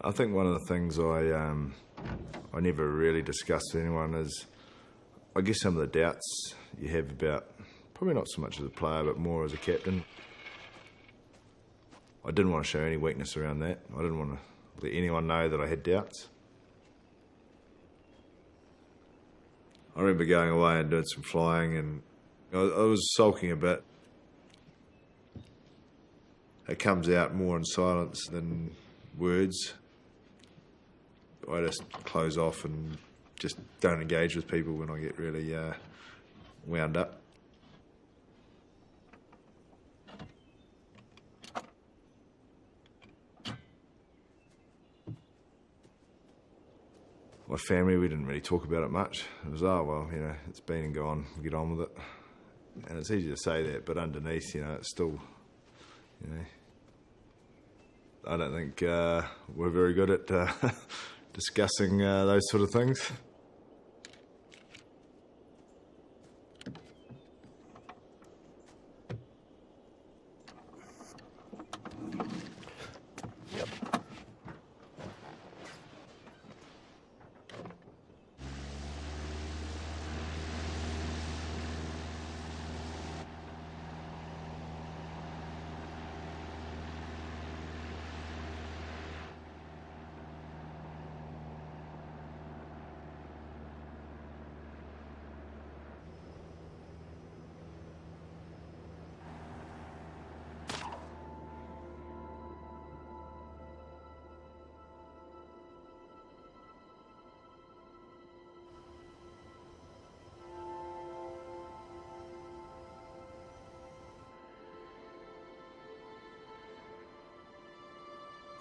I think one of the things I never really discussed with anyone is, I guess, some of the doubts you have about, probably not so much as a player, but more as a captain. I didn't want to show any weakness around that. I didn't want to let anyone know that I had doubts. I remember going away and doing some flying, and I was sulking a bit. It comes out more in silence than words. I just close off and just don't engage with people when I get really wound up. My family, we didn't really talk about it much. It was, oh, well, you know, it's been and gone, get on with it. And it's easy to say that, but underneath, you know, it's still, you know, I don't think we're very good at discussing those sort of things.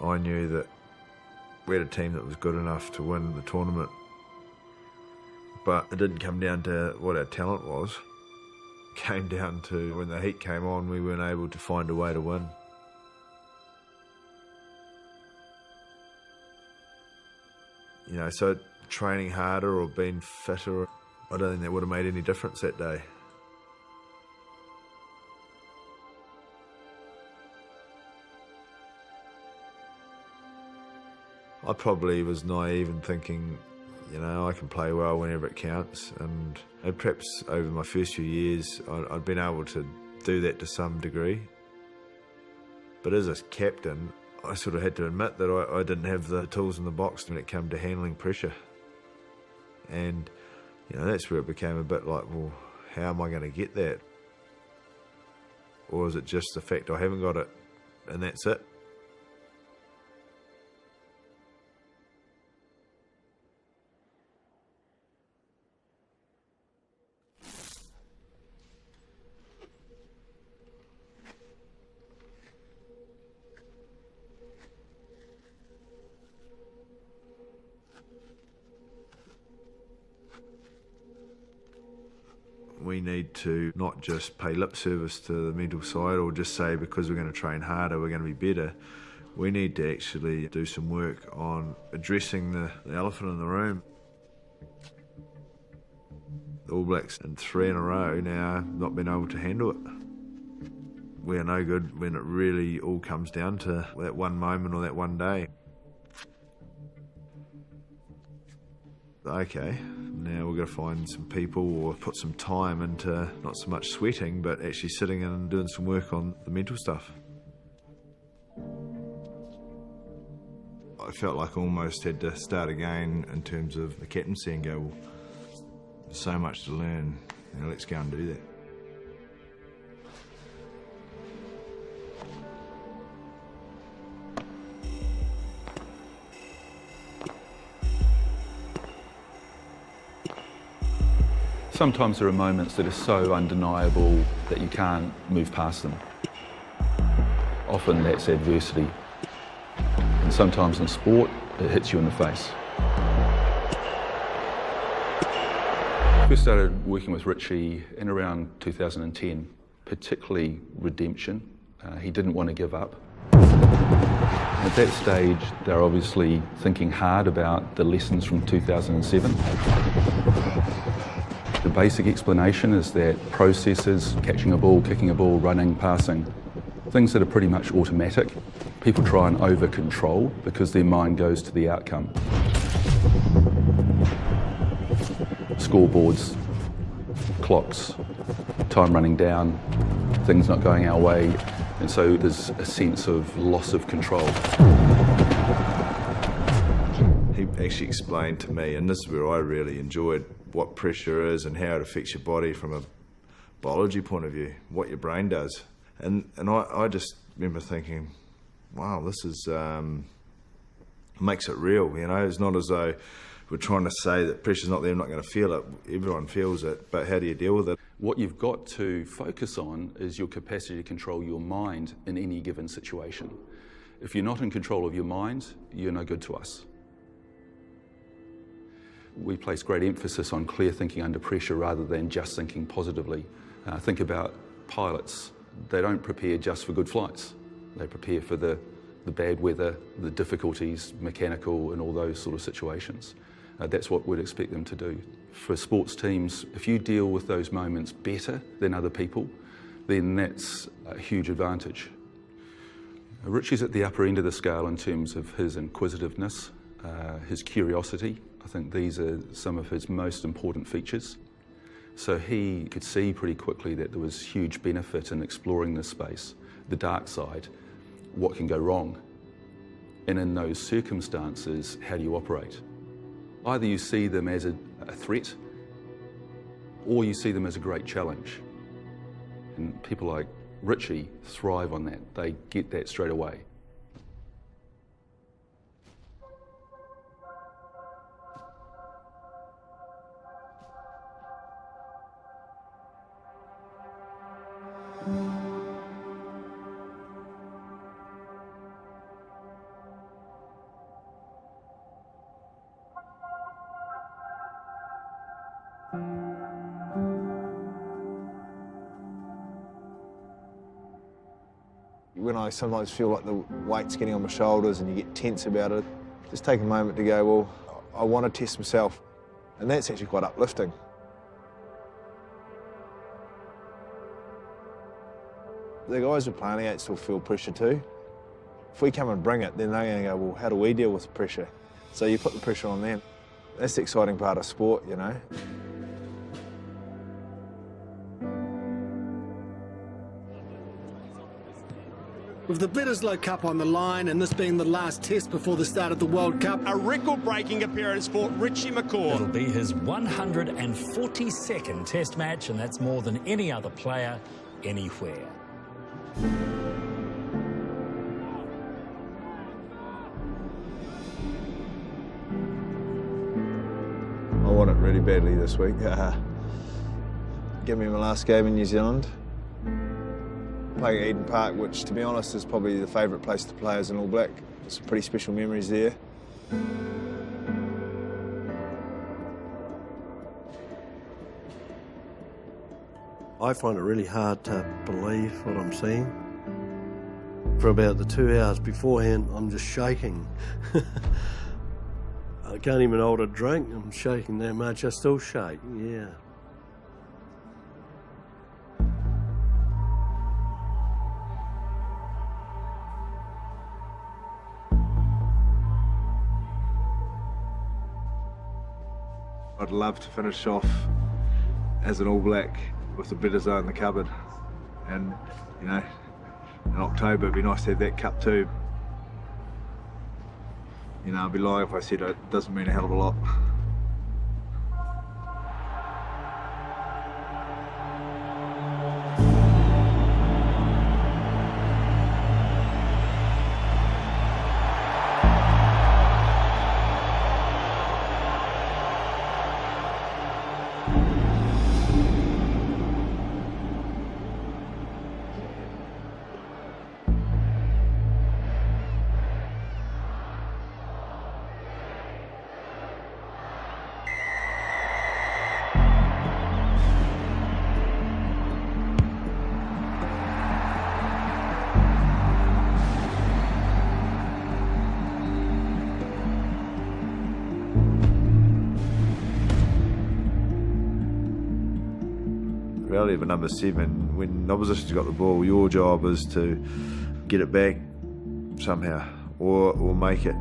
I knew that we had a team that was good enough to win the tournament, but it didn't come down to what our talent was. It came down to when the heat came on, we weren't able to find a way to win. You know, so training harder or being fitter, I don't think that would have made any difference that day. I probably was naive in thinking, you know, I can play well whenever it counts, and perhaps over my first few years I'd been able to do that to some degree. But as a captain, I sort of had to admit that I didn't have the tools in the box when it came to handling pressure. And, you know, that's where it became a bit like, well, how am I going to get that? Or is it just the fact I haven't got it and that's it? We need to not just pay lip service to the mental side or just say because we're going to train harder we're going to be better. We need to actually do some work on addressing the elephant in the room. The All Blacks in 3 in a row now not been able to handle it. We are no good when it really all comes down to that one moment or that one day. Okay, now we've got to find some people or put some time into not so much sweating, but actually sitting in and doing some work on the mental stuff. I felt like I almost had to start again in terms of the captaincy and go, well, there's so much to learn, you know, let's go and do that. Sometimes there are moments that are so undeniable that you can't move past them. Often that's adversity. And sometimes in sport, it hits you in the face. I first started working with Richie in around 2010, particularly redemption. He didn't want to give up. At that stage, they're obviously thinking hard about the lessons from 2007. The basic explanation is that processes, catching a ball, kicking a ball, running, passing, things that are pretty much automatic, People try and over-control because their mind goes to the outcome. Scoreboards, clocks, time running down, things not going our way, and so there's a sense of loss of control. He actually explained to me, and this is where I really enjoyed, what pressure is and how it affects your body from a biology point of view, what your brain does. And I just remember thinking, wow, this is makes it real, you know. It's not as though we're trying to say that pressure's not there, I'm not going to feel it. Everyone feels it, but how do you deal with it? What you've got to focus on is your capacity to control your mind in any given situation. If you're not in control of your mind, you're no good to us. We place great emphasis on clear thinking under pressure rather than just thinking positively. Think about pilots. They don't prepare just for good flights. They prepare for the bad weather, the difficulties, mechanical and all those sort of situations. That's what we'd expect them to do. For sports teams, if you deal with those moments better than other people, then that's a huge advantage. Richie's at the upper end of the scale in terms of his inquisitiveness, his curiosity. I think these are some of his most important features. So he could see pretty quickly that there was huge benefit in exploring this space, the dark side, what can go wrong. And in those circumstances, how do you operate? Either you see them as a threat, or you see them as a great challenge. And people like Richie thrive on that. They get that straight away. When I sometimes feel like the weight's getting on my shoulders and you get tense about it, just take a moment to go, well, I want to test myself. And that's actually quite uplifting. The guys we're playing against will feel pressure too. If we come and bring it, then they're going to go, well, how do we deal with the pressure? So you put the pressure on them. That's the exciting part of sport, you know. With the Bledisloe Cup on the line and this being the last test before the start of the World Cup, a record-breaking appearance for Richie McCaw. It'll be his 142nd test match, and that's more than any other player anywhere. I want it really badly this week. Give me my last game in New Zealand. Playing at Eden Park, which, to be honest, is probably the favourite place to play as an All Black. Some pretty special memories there. I find it really hard to believe what I'm seeing. For about the 2 hours beforehand, I'm just shaking. I can't even hold a drink. I'm shaking that much. I still shake, yeah. I'd love to finish off as an All Black with the Bledisloe in the cupboard. And, you know, in October it'd be nice to have that cup too. You know, I'd be lying if I said it doesn't mean a hell of a lot. Reality of a number 7, when opposition's got the ball, your job is to get it back, somehow, or make it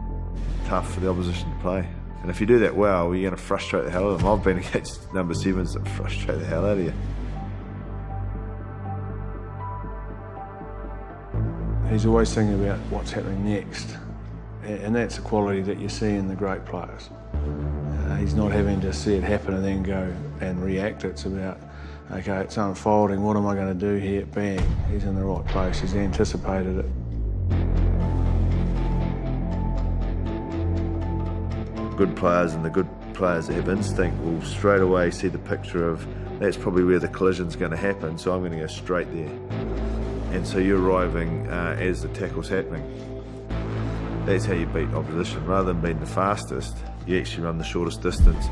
tough for the opposition to play. And if you do that well, you're going to frustrate the hell out of them. I've been against number 7s that frustrate the hell out of you. He's always thinking about what's happening next, and that's a quality that you see in the great players. He's not having to see it happen and then go and react. It's about, okay, it's unfolding, what am I going to do here? Bang, he's in the right place, he's anticipated it. Good players and the good players that have instinct will straight away see the picture of that's probably where the collision's going to happen, so I'm going to go straight there. And so you're arriving as the tackle's happening. That's how you beat opposition. Rather than being the fastest, you actually run the shortest distance.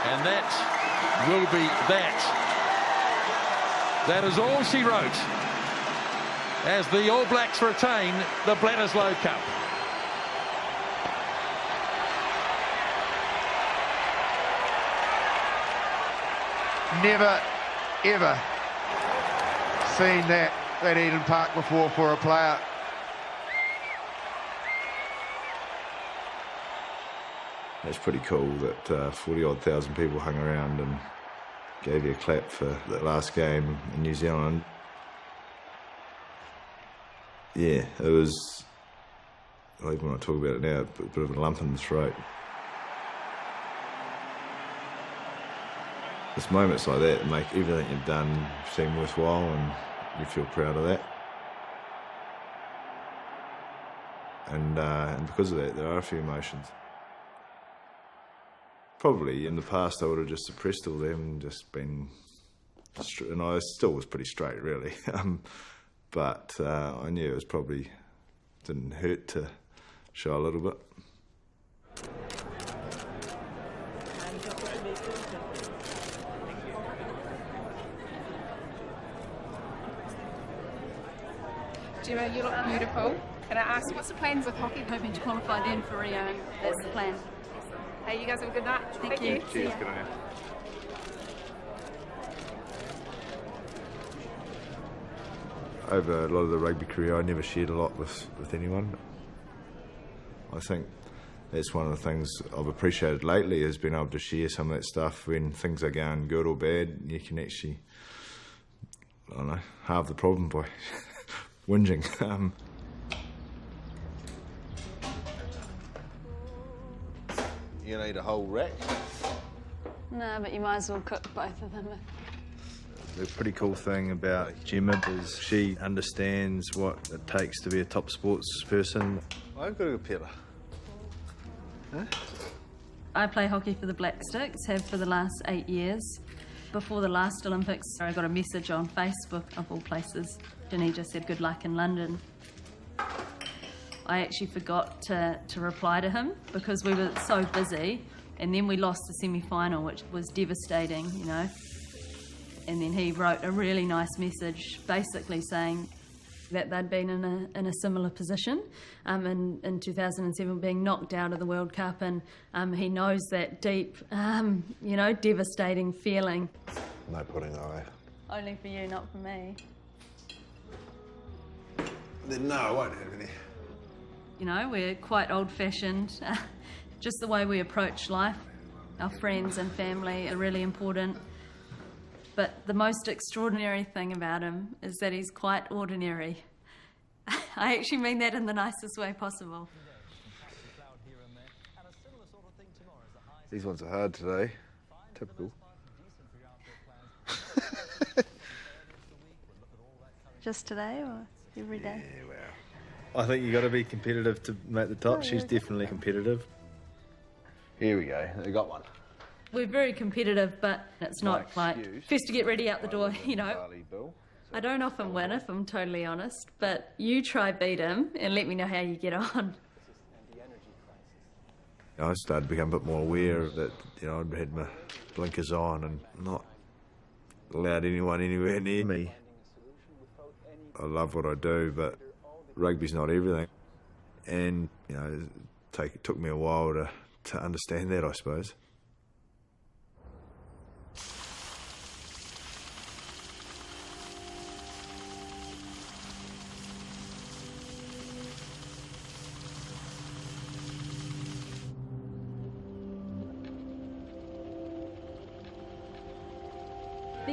And that will be that. That is all she wrote as the All Blacks retain the Bledisloe Cup. Never, ever seen that at Eden Park before for a player. It's pretty cool that 40-odd thousand people hung around and gave you a clap for the last game in New Zealand. Yeah, it was, even when I talk about it now, a bit of a lump in the throat. It's moments like that make everything you've done seem worthwhile, and you feel proud of that. And because of that, there are a few emotions. Probably in the past I would have just suppressed all them and just been, and I still was pretty straight really, but I knew it was probably, didn't hurt to show a little bit. Gemma, you look beautiful. Can I ask, what's the plans with hockey? Hoping to qualify then for Rio, and that's the plan. Hey, you guys have a good night. Thank you. Cheers, good on you. Over a lot of the rugby career, I never shared a lot with anyone. I think that's one of the things I've appreciated lately, is being able to share some of that stuff when things are going good or bad. You can actually, I don't know, halve the problem by whinging. You gonna eat a whole rack? No, but you might as well cook both of them. The pretty cool thing about Gemma is she understands what it takes to be a top sports person. I've got a good pillar. Huh? I play hockey for the Black Sticks, have for the last 8 years. Before the last Olympics, I got a message on Facebook, of all places, and he just said good luck in London. I actually forgot to reply to him because we were so busy, and then we lost the semi-final, which was devastating, you know. And then he wrote a really nice message basically saying that they'd been in a similar position in 2007, being knocked out of the World Cup, and he knows that deep, you know, devastating feeling. No pudding away. Only for you, not for me. No, I won't have any. You know, we're quite old-fashioned. Just the way we approach life. Our friends and family are really important. But the most extraordinary thing about him is that he's quite ordinary. I actually mean that in the nicest way possible. These ones are hard today. Typical. Just today or every day? Yeah, wow. I think you've got to be competitive to make the top. She's definitely competitive. Here we go, they got one. We're very competitive, but it's not like first to get ready out the door, you know. I don't often win, if I'm totally honest, but you try beat him and let me know how you get on. I started to become a bit more aware that, you know, I'd had my blinkers on and not allowed anyone anywhere near me. I love what I do, but rugby's not everything. And, you know, it took me a while to understand that, I suppose.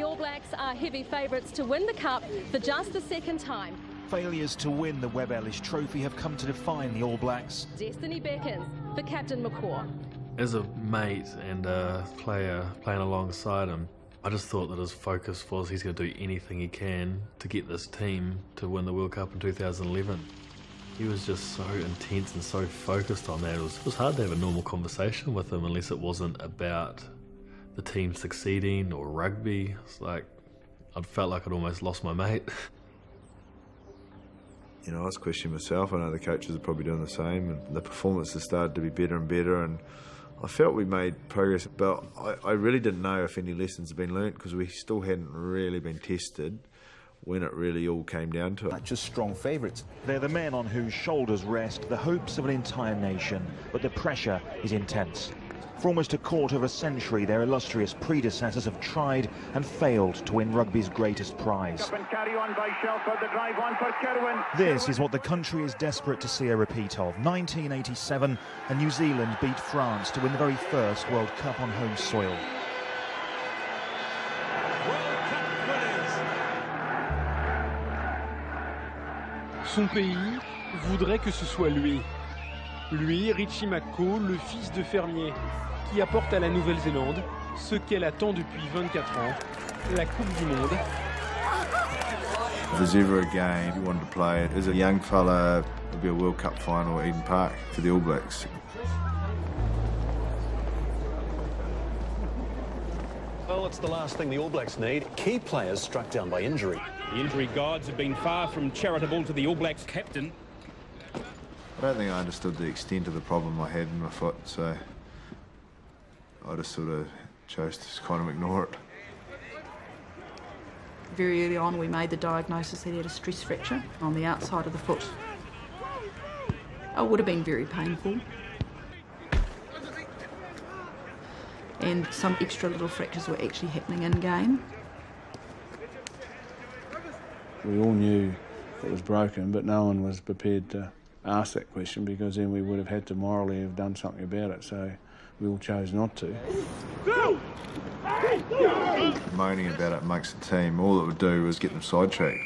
All Blacks are heavy favourites to win the Cup for just the second time. Failures to win the Webb Ellis Trophy have come to define the All Blacks. Destiny beckons for Captain McCaw. As a mate and a player playing alongside him, I just thought that his focus was he's going to do anything he can to get this team to win the World Cup in 2011. He was just so intense and so focused on that. It was hard to have a normal conversation with him unless it wasn't about the team succeeding or rugby. It's like I felt like I'd almost lost my mate. You know, I was questioning myself. I know the coaches are probably doing the same, and the performances started to be better and better, and I felt we made progress, but I really didn't know if any lessons had been learnt because we still hadn't really been tested when it really all came down to it. Not just strong favourites. They're the men on whose shoulders rest the hopes of an entire nation, but the pressure is intense. For almost a quarter of a century, their illustrious predecessors have tried and failed to win rugby's greatest prize. This is what the country is desperate to see a repeat of. 1987, and New Zealand beat France to win the very first World Cup on home soil. World Cup winners. Son pays voudrait que ce soit lui. Lui, Richie McCaw, le fils de fermier, qui apporte à la Nouvelle-Zélande ce qu'elle attend depuis 24 ans, la Coupe du Monde. If there's ever a game you wanted to play as a young fella, it would be a World Cup final at Eden Park for the All Blacks. Well, it's the last thing the All Blacks need. Key players struck down by injury. The injury gods have been far from charitable to the All Blacks captain. I don't think I understood the extent of the problem I had in my foot, so I just sort of chose to kind of ignore it. Very early on we made the diagnosis that he had a stress fracture on the outside of the foot. It would have been very painful. And some extra little fractures were actually happening in game. We all knew it was broken, but no one was prepared to ask that question because then we would have had to morally have done something about it, so we all chose not to. Moaning about it amongst the team, all it would do was get them sidetracked.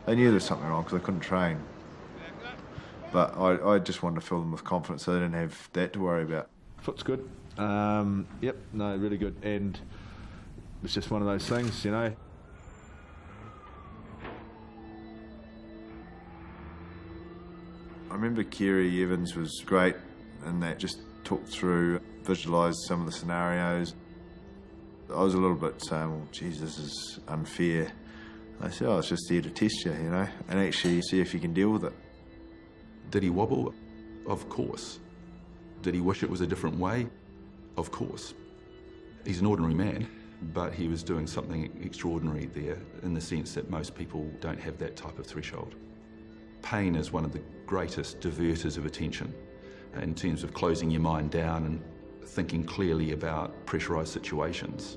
They knew there was something wrong because they couldn't train. But I just wanted to fill them with confidence so they didn't have that to worry about. Foot's good. Yep, no, really good. And it's just one of those things, you know. I remember Kerry Evans was great and that just talked through, visualised some of the scenarios. I was a little bit saying, well, geez, this is unfair. I said, oh, it's just here to test you, you know, and actually see if you can deal with it. Did he wobble? Of course. Did he wish it was a different way? Of course. He's an ordinary man, but he was doing something extraordinary there in the sense that most people don't have that type of threshold. Pain is one of the greatest diverters of attention in terms of closing your mind down and thinking clearly about pressurised situations.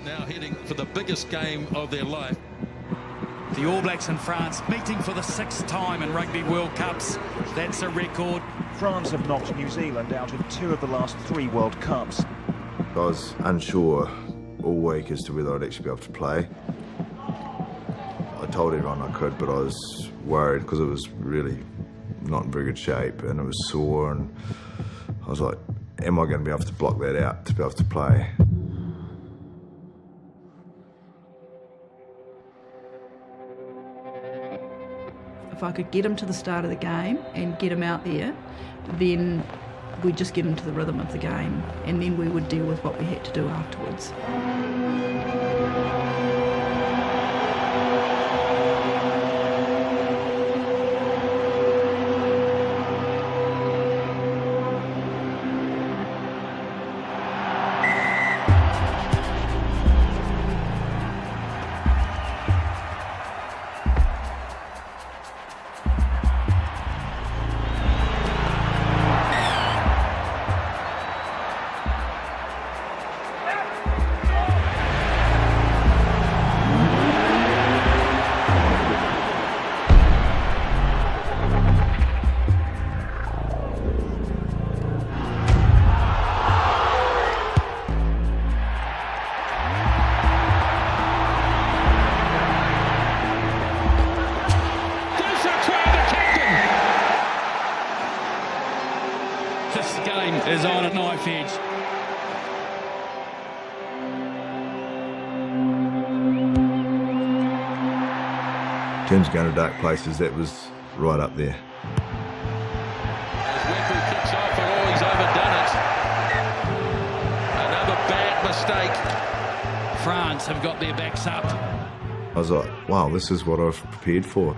Now heading for the biggest game of their life. The All Blacks and France meeting for the 6th time in Rugby World Cups. That's a record. France have knocked New Zealand out in 2 of the last 3 World Cups. I was unsure all week as to whether I'd actually be able to play. I told everyone I could, but I was worried because it was really not in very good shape and it was sore, and I was like, am I going to be able to block that out to be able to play? If I could get him to the start of the game and get him out there, then we'd just get into the rhythm of the game, and then we would deal with what we had to do afterwards. terms of going to dark places, that was right up there. As Whipple kicks off, and he's overdone it. Another bad mistake. France have got their backs up. I was like, wow, this is what I've prepared for.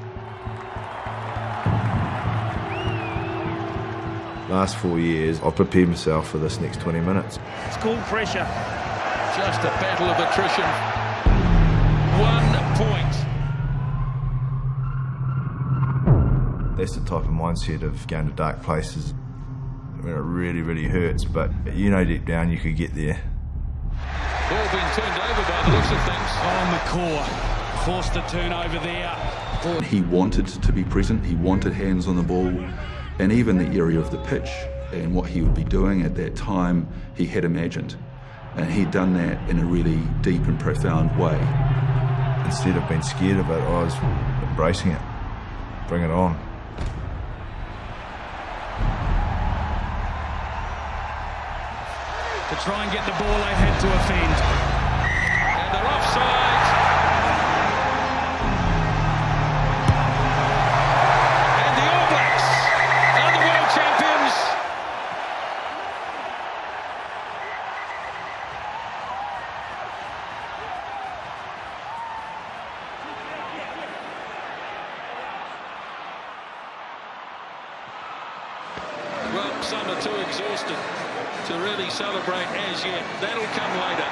Last 4 years, I've prepared myself for this next 20 minutes. It's called pressure. Just a battle of attrition. 1 point. That's the type of mindset of going to dark places. I mean, it really, really hurts, but you know deep down you could get there. Ball being turned over by the looks of things. Oh, McCaw forced the turnover there. He wanted to be present, he wanted hands on the ball, and even the area of the pitch and what he would be doing at that time, he had imagined. And he'd done that in a really deep and profound way. Instead of being scared of it, I was embracing it. Bring it on. To try and get the ball, they had to offend. And they're offside. And the All Blacks are the world champions. Well, some are too exhausted to really celebrate as yet. That'll come later.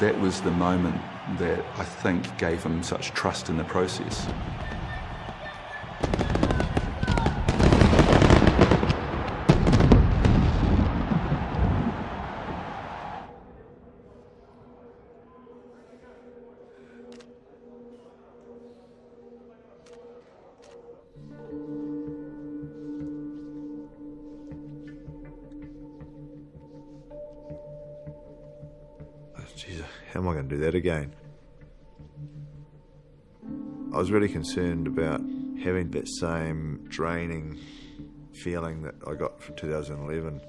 That was the moment that I think gave him such trust in the process. Jeez, how am I going to do that again? I was really concerned about having that same draining feeling that I got from 2011.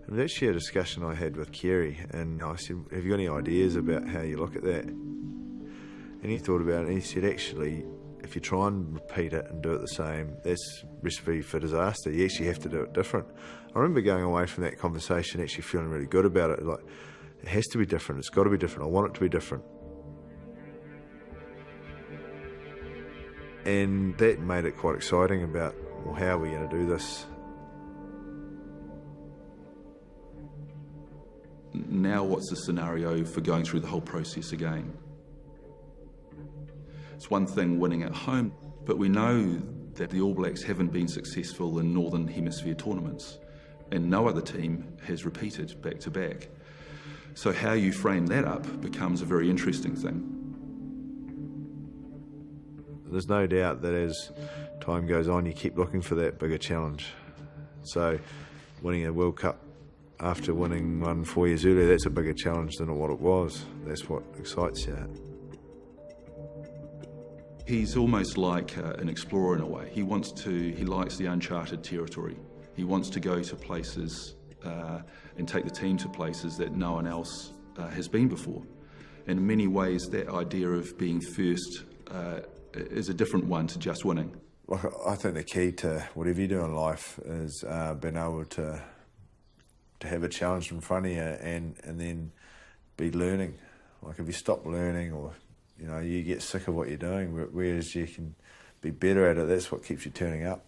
It was actually a discussion I had with Kerry, and I said, have you got any ideas about how you look at that? And he thought about it, and he said, actually, if you try and repeat it and do it the same, that's recipe for disaster. You actually have to do it different. I remember going away from that conversation actually feeling really good about it. Like, it has to be different, it's got to be different, I want it to be different. And that made it quite exciting about, well, how are we going to do this? Now what's the scenario for going through the whole process again? It's one thing winning at home, but we know that the All Blacks haven't been successful in Northern Hemisphere tournaments, and no other team has repeated back to back. So how you frame that up becomes a very interesting thing. There's no doubt that as time goes on, you keep looking for that bigger challenge. So winning a World Cup after winning one 4 years earlier, that's a bigger challenge than what it was. That's what excites you. He's almost like an explorer in a way. He likes the uncharted territory. He wants to go to places and take the team to places that no one else has been before. And in many ways, that idea of being first is a different one to just winning. Like, I think the key to whatever you do in life is being able to have a challenge in front of you and then be learning. Like, if you stop learning, or you get sick of what you're doing, whereas you can be better at it, that's what keeps you turning up.